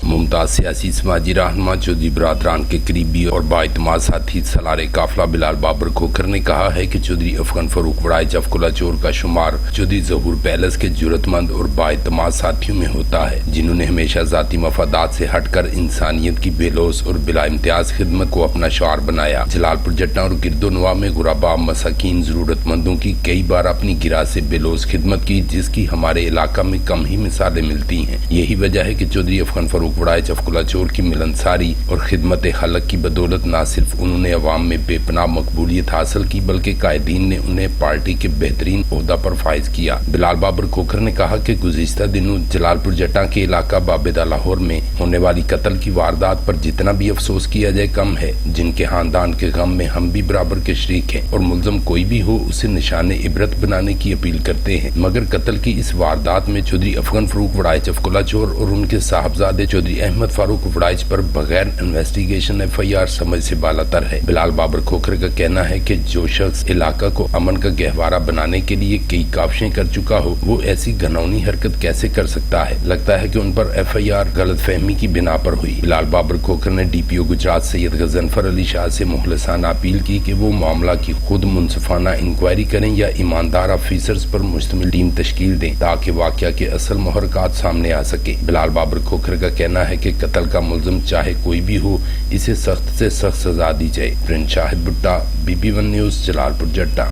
मुमताज सियासी समाजी रहनुमा चौधरी बरादरान के करीबी और बाइतमाद साथी सलार काफिला बिलाल बाबर खोखर ने कहा है कि चौधरी अफगन फरूक वड़ाइच अफकुला चोर का शुमार चौधरी जहूर पैलेस के जरूरतमंद और बाइतमाद साथियों में होता है, जिन्होंने हमेशा जाती मफादात से हटकर इंसानियत की बेलोस और बिला इम्तियाज खिदमत को अपना शार बनाया। जलालपुर जट्टा और गिरदोनवा में गुराबा मसाकीन जरूरतमंदों की कई बार अपनी गिरा से बेलोस खिदमत की, जिसकी हमारे इलाका में कम ही मिसालें मिलती हैं। यही वजह है कि चौधरी अफगन फरूक वड़ाइच अफकुला चोर की मिलनसारी और खिदमत खलक की बदौलत न सिर्फ उन्होंने अवाम में बेपनाह मकबूलियत हासिल की, बल्कि कायदीन ने उन्हें पार्टी के बेहतरीन ओहदा पर फाइज किया। बिलाल बाबर खोखर ने कहा कि गुज़िश्ता दिनों जलालपुर जट्टा के इलाका बाबेदा लाहौर में होने वाली कत्ल की वारदात पर जितना भी अफसोस किया जाए कम है, जिनके खानदान के गम में हम भी बराबर के शरीक हैं और मुल्ज़म कोई भी हो उसे निशाने इबरत बनाने की अपील करते हैं। मगर कत्ल की इस वारदात में चौधरी अफगन फरूक वड़ाइच अफकुला चोर और उनके साहबजादे चौधरी अहमद फारूक वड़ाइच पर बगैर इन्वेस्टिगेशन FIR समझ से बालातर है। बिलाल बाबर खोखर का कहना है कि जो शख्स इलाका को अमन का गहवारा बनाने के लिए कई काविशें कर चुका हो, वो ऐसी घिनौनी हरकत कैसे कर सकता है। लगता है कि उन पर FIR गलत फहमी की बिना पर हुई। बिलाल बाबर खोखर ने DPO गुजरात सैयद गजनफर अली शाह से मुखलिसाना अपील की कि वो मामला की खुद मुनसिफाना इंक्वायरी करें या ईमानदार ऑफिसर्स पर मुश्तमिल टीम तश्कील दें, ताकि वाकया के असल मुहर्रकात सामने आ सके। बिलाल बाबर खोखर का कहना है कि कत्ल का मुल्ज़िम चाहे कोई भी हो, इसे सख्त से सख्त सजा दी जाए। प्रिंस शाहिद भुट्टा, BB1 न्यूज़, जलालपुर जट्टा।